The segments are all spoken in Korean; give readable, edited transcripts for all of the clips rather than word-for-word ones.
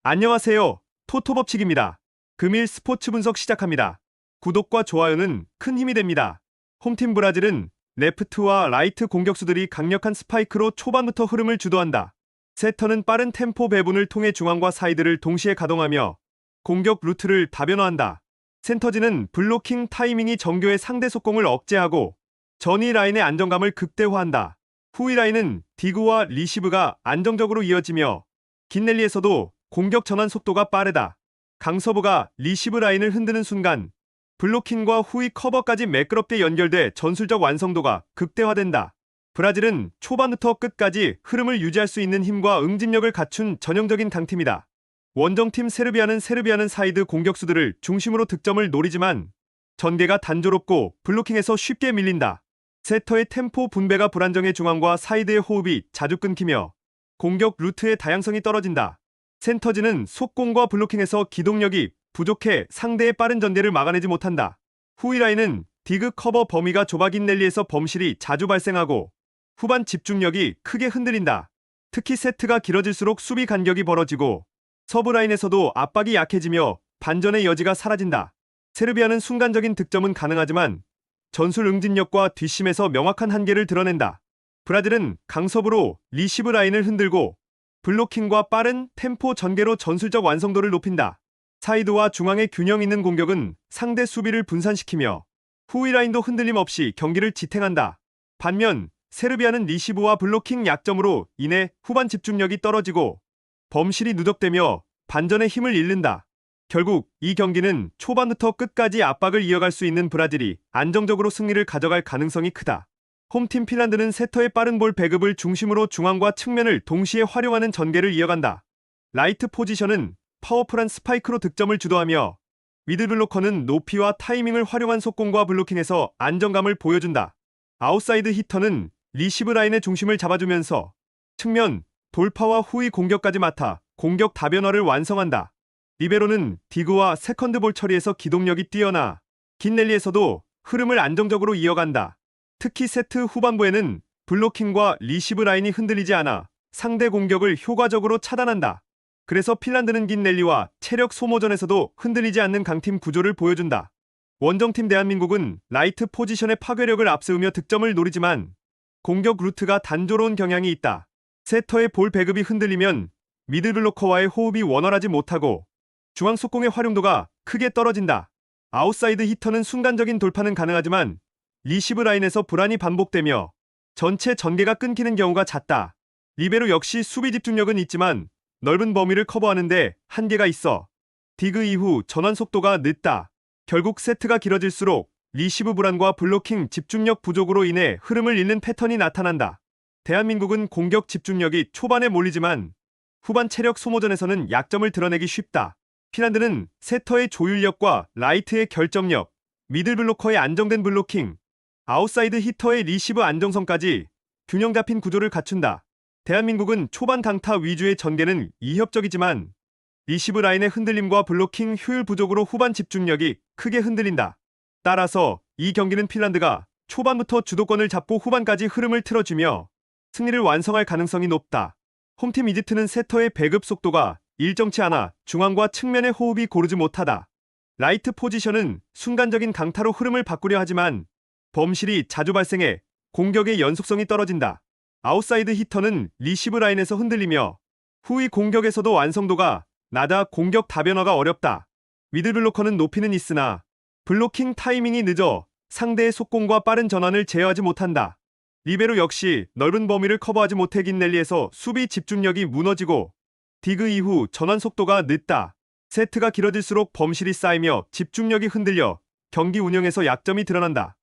안녕하세요. 토토법칙입니다. 금일 스포츠 분석 시작합니다. 구독과 좋아요는 큰 힘이 됩니다. 홈팀 브라질은 레프트와 라이트 공격수들이 강력한 스파이크로 초반부터 흐름을 주도한다. 세터는 빠른 템포 배분을 통해 중앙과 사이드를 동시에 가동하며 공격 루트를 다변화한다. 센터진은 블로킹 타이밍이 정교해 상대 속공을 억제하고 전위 라인의 안정감을 극대화한다. 후위 라인은 디그와 리시브가 안정적으로 이어지며 긴넬리에서도 공격 전환 속도가 빠르다. 강서부가 리시브 라인을 흔드는 순간 블로킹과 후위 커버까지 매끄럽게 연결돼 전술적 완성도가 극대화된다. 브라질은 초반부터 끝까지 흐름을 유지할 수 있는 힘과 응집력을 갖춘 전형적인 강팀이다. 원정팀 세르비아는 사이드 공격수들을 중심으로 득점을 노리지만 전개가 단조롭고 블로킹에서 쉽게 밀린다. 세터의 템포 분배가 불안정해 중앙과 사이드의 호흡이 자주 끊기며 공격 루트의 다양성이 떨어진다. 센터진은 속공과 블로킹에서 기동력이 부족해 상대의 빠른 전개를 막아내지 못한다. 후위 라인은 디그 커버 범위가 좁아긴 랠리에서 범실이 자주 발생하고 후반 집중력이 크게 흔들린다. 특히 세트가 길어질수록 수비 간격이 벌어지고 서브 라인에서도 압박이 약해지며 반전의 여지가 사라진다. 세르비아는 순간적인 득점은 가능하지만 전술 응집력과 뒷심에서 명확한 한계를 드러낸다. 브라질은 강섭으로 리시브 라인을 흔들고 블로킹과 빠른 템포 전개로 전술적 완성도를 높인다. 사이드와 중앙의 균형 있는 공격은 상대 수비를 분산시키며 후위 라인도 흔들림 없이 경기를 지탱한다. 반면 세르비아는 리시브와 블로킹 약점으로 인해 후반 집중력이 떨어지고 범실이 누적되며 반전의 힘을 잃는다. 결국 이 경기는 초반부터 끝까지 압박을 이어갈 수 있는 브라질이 안정적으로 승리를 가져갈 가능성이 크다. 홈팀 핀란드는 세터의 빠른 볼 배급을 중심으로 중앙과 측면을 동시에 활용하는 전개를 이어간다. 라이트 포지션은 파워풀한 스파이크로 득점을 주도하며 미들블로커는 높이와 타이밍을 활용한 속공과 블로킹에서 안정감을 보여준다. 아웃사이드 히터는 리시브 라인의 중심을 잡아주면서 측면, 돌파와 후위 공격까지 맡아 공격 다변화를 완성한다. 리베로는 디그와 세컨드볼 처리에서 기동력이 뛰어나 긴 랠리에서도 흐름을 안정적으로 이어간다. 특히 세트 후반부에는 블로킹과 리시브 라인이 흔들리지 않아 상대 공격을 효과적으로 차단한다. 그래서 핀란드는 긴 랠리와 체력 소모전에서도 흔들리지 않는 강팀 구조를 보여준다. 원정팀 대한민국은 라이트 포지션의 파괴력을 앞세우며 득점을 노리지만 공격 루트가 단조로운 경향이 있다. 세터의 볼 배급이 흔들리면 미들블로커와의 호흡이 원활하지 못하고 중앙 속공의 활용도가 크게 떨어진다. 아웃사이드 히터는 순간적인 돌파는 가능하지만 리시브 라인에서 불안이 반복되며 전체 전개가 끊기는 경우가 잦다. 리베로 역시 수비 집중력은 있지만 넓은 범위를 커버하는데 한계가 있어 디그 이후 전환 속도가 늦다. 결국 세트가 길어질수록 리시브 불안과 블로킹 집중력 부족으로 인해 흐름을 잃는 패턴이 나타난다. 대한민국은 공격 집중력이 초반에 몰리지만 후반 체력 소모전에서는 약점을 드러내기 쉽다. 핀란드는 세터의 조율력과 라이트의 결정력, 미들블로커의 안정된 블로킹, 아웃사이드 히터의 리시브 안정성까지 균형 잡힌 구조를 갖춘다. 대한민국은 초반 강타 위주의 전개는 이협적이지만 리시브 라인의 흔들림과 블로킹 효율 부족으로 후반 집중력이 크게 흔들린다. 따라서 이 경기는 핀란드가 초반부터 주도권을 잡고 후반까지 흐름을 틀어주며 승리를 완성할 가능성이 높다. 홈팀 이집트는 세터의 배급 속도가 일정치 않아 중앙과 측면의 호흡이 고르지 못하다. 라이트 포지션은 순간적인 강타로 흐름을 바꾸려 하지만 범실이 자주 발생해 공격의 연속성이 떨어진다. 아웃사이드 히터는 리시브 라인에서 흔들리며 후위 공격에서도 완성도가 낮아 공격 다변화가 어렵다. 미들블로커는 높이는 있으나 블로킹 타이밍이 늦어 상대의 속공과 빠른 전환을 제어하지 못한다. 리베로 역시 넓은 범위를 커버하지 못해 긴 랠리에서 수비 집중력이 무너지고 디그 이후 전환 속도가 늦다. 세트가 길어질수록 범실이 쌓이며 집중력이 흔들려 경기 운영에서 약점이 드러난다.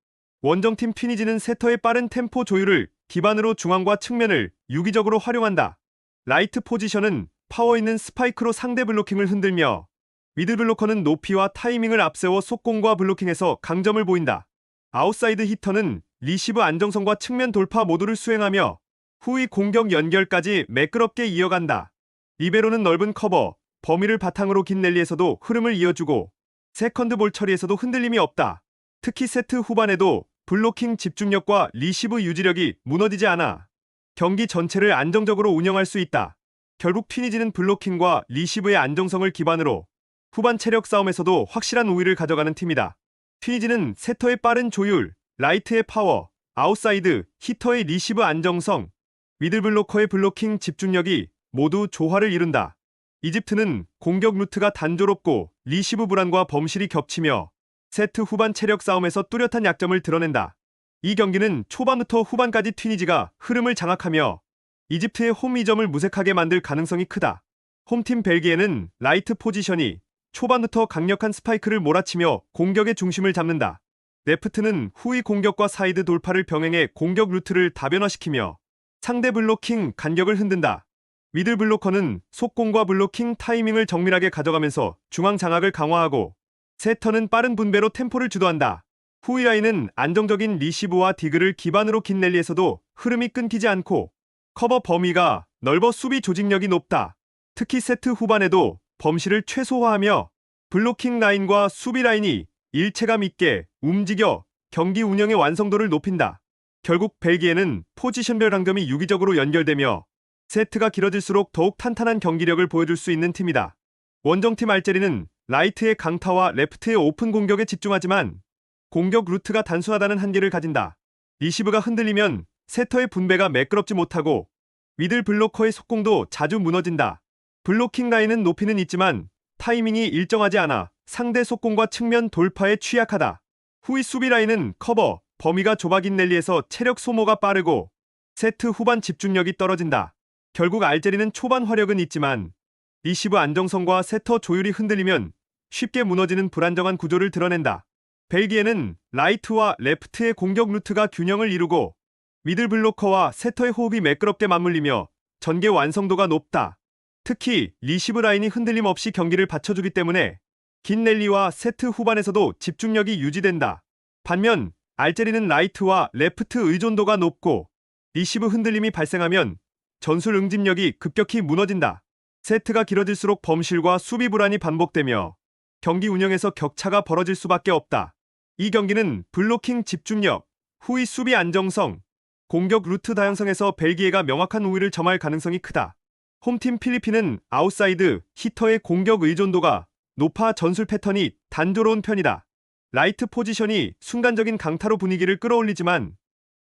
원정팀 튀니지는 세터의 빠른 템포 조율을 기반으로 중앙과 측면을 유기적으로 활용한다. 라이트 포지션은 파워 있는 스파이크로 상대 블로킹을 흔들며 미들블로커는 높이와 타이밍을 앞세워 속공과 블로킹에서 강점을 보인다. 아웃사이드 히터는 리시브 안정성과 측면 돌파 모두를 수행하며 후위 공격 연결까지 매끄럽게 이어간다. 리베로는 넓은 커버, 범위를 바탕으로 긴 랠리에서도 흐름을 이어주고 세컨드볼 처리에서도 흔들림이 없다. 특히 세트 후반에도 블로킹 집중력과 리시브 유지력이 무너지지 않아 경기 전체를 안정적으로 운영할 수 있다. 결국 튀니지는 블로킹과 리시브의 안정성을 기반으로 후반 체력 싸움에서도 확실한 우위를 가져가는 팀이다. 튀니지는 세터의 빠른 조율, 라이트의 파워, 아웃사이드, 히터의 리시브 안정성, 미들블로커의 블로킹 집중력이 모두 조화를 이룬다. 이집트는 공격 루트가 단조롭고 리시브 불안과 범실이 겹치며 세트 후반 체력 싸움에서 뚜렷한 약점을 드러낸다. 이 경기는 초반부터 후반까지 튀니지가 흐름을 장악하며 이집트의 홈 이점을 무색하게 만들 가능성이 크다. 홈팀 벨기에는 라이트 포지션이 초반부터 강력한 스파이크를 몰아치며 공격의 중심을 잡는다. 레프트는 후위 공격과 사이드 돌파를 병행해 공격 루트를 다변화시키며 상대 블로킹 간격을 흔든다. 미들 블로커는 속공과 블로킹 타이밍을 정밀하게 가져가면서 중앙 장악을 강화하고 세터는 빠른 분배로 템포를 주도한다. 후위 라인은 안정적인 리시브와 디그를 기반으로 긴 랠리에서도 흐름이 끊기지 않고 커버 범위가 넓어 수비 조직력이 높다. 특히 세트 후반에도 범실을 최소화하며 블로킹 라인과 수비 라인이 일체감 있게 움직여 경기 운영의 완성도를 높인다. 결국 벨기에는 포지션별 강점이 유기적으로 연결되며 세트가 길어질수록 더욱 탄탄한 경기력을 보여줄 수 있는 팀이다. 원정팀 알제리는 라이트의 강타와 레프트의 오픈 공격에 집중하지만 공격 루트가 단순하다는 한계를 가진다. 리시브가 흔들리면 세터의 분배가 매끄럽지 못하고 미들 블로커의 속공도 자주 무너진다. 블로킹 라인은 높이는 있지만 타이밍이 일정하지 않아 상대 속공과 측면 돌파에 취약하다. 후위 수비 라인은 커버, 범위가 좁아 긴 랠리에서 체력 소모가 빠르고 세트 후반 집중력이 떨어진다. 결국 알제리는 초반 화력은 있지만 리시브 안정성과 세터 조율이 흔들리면 쉽게 무너지는 불안정한 구조를 드러낸다. 벨기에는 라이트와 레프트의 공격 루트가 균형을 이루고 미들 블로커와 세터의 호흡이 매끄럽게 맞물리며 전개 완성도가 높다. 특히 리시브 라인이 흔들림 없이 경기를 받쳐주기 때문에 긴 랠리와 세트 후반에서도 집중력이 유지된다. 반면 알제리는 라이트와 레프트 의존도가 높고 리시브 흔들림이 발생하면 전술 응집력이 급격히 무너진다. 세트가 길어질수록 범실과 수비 불안이 반복되며 경기 운영에서 격차가 벌어질 수밖에 없다. 이 경기는 블로킹 집중력, 후위 수비 안정성, 공격 루트 다양성에서 벨기에가 명확한 우위를 점할 가능성이 크다. 홈팀 필리핀은 아웃사이드, 히터의 공격 의존도가 높아 전술 패턴이 단조로운 편이다. 라이트 포지션이 순간적인 강타로 분위기를 끌어올리지만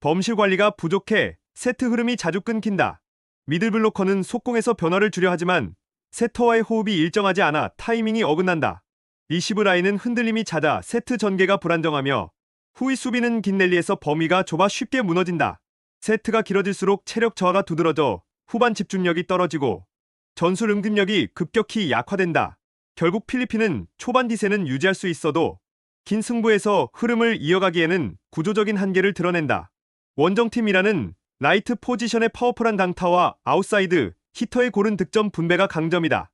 범실 관리가 부족해 세트 흐름이 자주 끊긴다. 미들 블로커는 속공에서 변화를 주려 하지만 세터와의 호흡이 일정하지 않아 타이밍이 어긋난다. 리시브 라인은 흔들림이 잦아 세트 전개가 불안정하며 후위 수비는 긴 랠리에서 범위가 좁아 쉽게 무너진다. 세트가 길어질수록 체력 저하가 두드러져 후반 집중력이 떨어지고 전술 응집력이 급격히 약화된다. 결국 필리핀은 초반 디세는 유지할 수 있어도 긴 승부에서 흐름을 이어가기에는 구조적인 한계를 드러낸다. 원정팀이라는 라이트 포지션의 파워풀한 강타와 아웃사이드, 히터의 고른 득점 분배가 강점이다.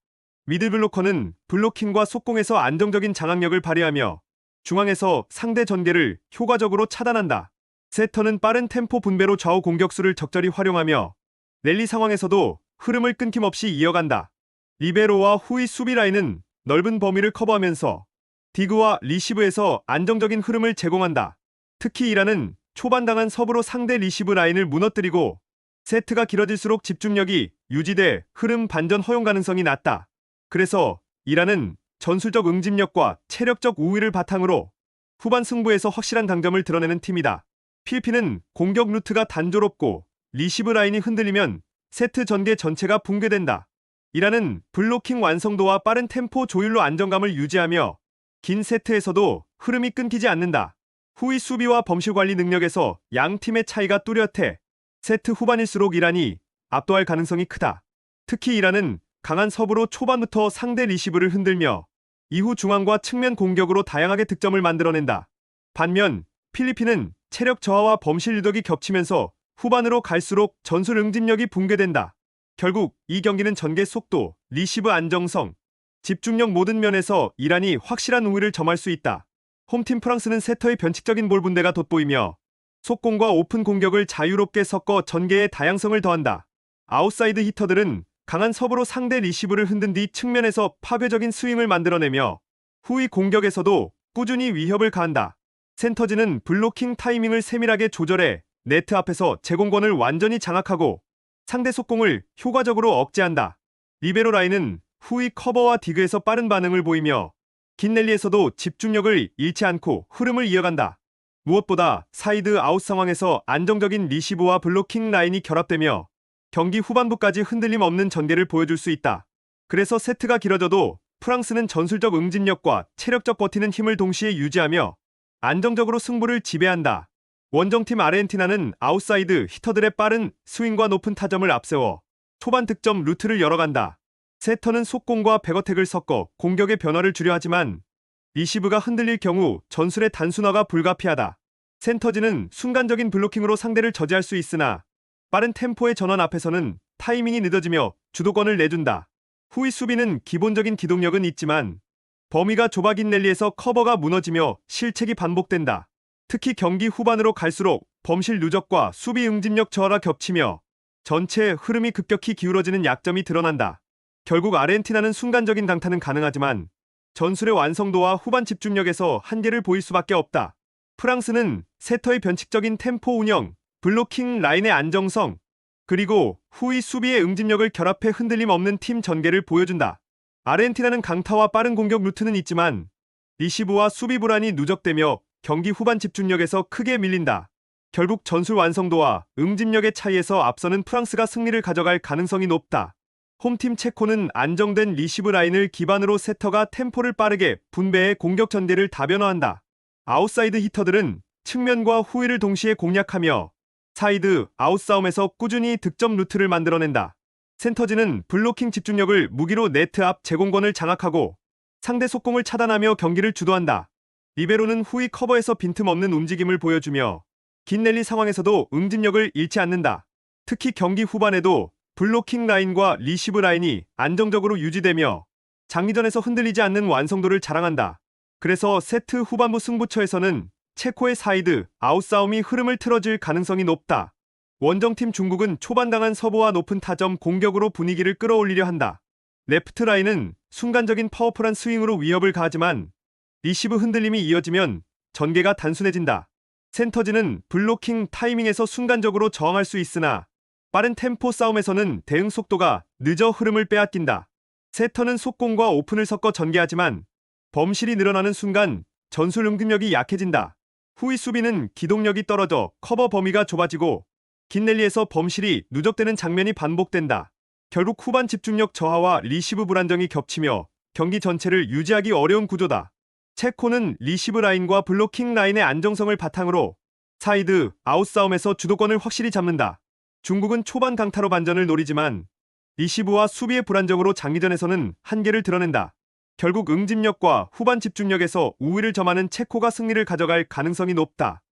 미들 블로커는 블로킹과 속공에서 안정적인 장악력을 발휘하며 중앙에서 상대 전개를 효과적으로 차단한다. 세터는 빠른 템포 분배로 좌우 공격수를 적절히 활용하며 랠리 상황에서도 흐름을 끊김없이 이어간다. 리베로와 후위 수비 라인은 넓은 범위를 커버하면서 디그와 리시브에서 안정적인 흐름을 제공한다. 특히 이란은 초반 당한 서브로 상대 리시브 라인을 무너뜨리고 세트가 길어질수록 집중력이 유지돼 흐름 반전 허용 가능성이 낮다. 그래서 이란은 전술적 응집력과 체력적 우위를 바탕으로 후반 승부에서 확실한 강점을 드러내는 팀이다. 필리핀은 공격 루트가 단조롭고 리시브 라인이 흔들리면 세트 전개 전체가 붕괴된다. 이란은 블로킹 완성도와 빠른 템포 조율로 안정감을 유지하며 긴 세트에서도 흐름이 끊기지 않는다. 후위 수비와 범실 관리 능력에서 양 팀의 차이가 뚜렷해 세트 후반일수록 이란이 압도할 가능성이 크다. 특히 이란은 강한 서브로 초반부터 상대 리시브를 흔들며 이후 중앙과 측면 공격으로 다양하게 득점을 만들어낸다. 반면 필리핀은 체력 저하와 범실 유독이 겹치면서 후반으로 갈수록 전술 응집력이 붕괴된다. 결국 이 경기는 전개 속도, 리시브 안정성, 집중력 모든 면에서 이란이 확실한 우위를 점할 수 있다. 홈팀 프랑스는 세터의 변칙적인 볼 분대가 돋보이며 속공과 오픈 공격을 자유롭게 섞어 전개의 다양성을 더한다. 아웃사이드 히터들은 강한 서브로 상대 리시브를 흔든 뒤 측면에서 파괴적인 스윙을 만들어내며 후위 공격에서도 꾸준히 위협을 가한다. 센터즈는 블로킹 타이밍을 세밀하게 조절해 네트 앞에서 제공권을 완전히 장악하고 상대 속공을 효과적으로 억제한다. 리베로 라인은 후위 커버와 디그에서 빠른 반응을 보이며 긴 랠리에서도 집중력을 잃지 않고 흐름을 이어간다. 무엇보다 사이드 아웃 상황에서 안정적인 리시브와 블로킹 라인이 결합되며 경기 후반부까지 흔들림 없는 전개를 보여줄 수 있다. 그래서 세트가 길어져도 프랑스는 전술적 응집력과 체력적 버티는 힘을 동시에 유지하며 안정적으로 승부를 지배한다. 원정팀 아르헨티나는 아웃사이드 히터들의 빠른 스윙과 높은 타점을 앞세워 초반 득점 루트를 열어간다. 세터는 속공과 백어택을 섞어 공격의 변화를 주려 하지만 리시브가 흔들릴 경우 전술의 단순화가 불가피하다. 센터지는 순간적인 블로킹으로 상대를 저지할 수 있으나 빠른 템포의 전환 앞에서는 타이밍이 늦어지며 주도권을 내준다. 후위 수비는 기본적인 기동력은 있지만 범위가 좁아진 랠리에서 커버가 무너지며 실책이 반복된다. 특히 경기 후반으로 갈수록 범실 누적과 수비 응집력 저하가 겹치며 전체 흐름이 급격히 기울어지는 약점이 드러난다. 결국 아르헨티나는 순간적인 강타는 가능하지만 전술의 완성도와 후반 집중력에서 한계를 보일 수밖에 없다. 프랑스는 세터의 변칙적인 템포 운영, 블로킹 라인의 안정성, 그리고 후위 수비의 응집력을 결합해 흔들림 없는 팀 전개를 보여준다. 아르헨티나는 강타와 빠른 공격 루트는 있지만 리시브와 수비 불안이 누적되며 경기 후반 집중력에서 크게 밀린다. 결국 전술 완성도와 응집력의 차이에서 앞서는 프랑스가 승리를 가져갈 가능성이 높다. 홈팀 체코는 안정된 리시브 라인을 기반으로 세터가 템포를 빠르게 분배해 공격 전개를 다변화한다. 아웃사이드 히터들은 측면과 후위를 동시에 공략하며 사이드 아웃 싸움에서 꾸준히 득점 루트를 만들어낸다. 센터지는 블로킹 집중력을 무기로 네트 앞 제공권을 장악하고 상대 속공을 차단하며 경기를 주도한다. 리베로는 후위 커버에서 빈틈없는 움직임을 보여주며 긴 랠리 상황에서도 응집력을 잃지 않는다. 특히 경기 후반에도 블로킹 라인과 리시브 라인이 안정적으로 유지되며 장기전에서 흔들리지 않는 완성도를 자랑한다. 그래서 세트 후반부 승부처에서는 체코의 사이드 아웃 싸움이 흐름을 틀어줄 가능성이 높다. 원정팀 중국은 초반 강한 서브와 높은 타점 공격으로 분위기를 끌어올리려 한다. 레프트 라인은 순간적인 파워풀한 스윙으로 위협을 가하지만 리시브 흔들림이 이어지면 전개가 단순해진다. 센터지는 블로킹 타이밍에서 순간적으로 저항할 수 있으나 빠른 템포 싸움에서는 대응 속도가 늦어 흐름을 빼앗긴다. 세터는 속공과 오픈을 섞어 전개하지만 범실이 늘어나는 순간 전술 응집력이 약해진다. 후위 수비는 기동력이 떨어져 커버 범위가 좁아지고 긴 랠리에서 범실이 누적되는 장면이 반복된다. 결국 후반 집중력 저하와 리시브 불안정이 겹치며 경기 전체를 유지하기 어려운 구조다. 체코는 리시브 라인과 블로킹 라인의 안정성을 바탕으로 사이드 아웃 싸움에서 주도권을 확실히 잡는다. 중국은 초반 강타로 반전을 노리지만 리시브와 수비의 불안정으로 장기전에서는 한계를 드러낸다. 결국 응집력과 후반 집중력에서 우위를 점하는 체코가 승리를 가져갈 가능성이 높다.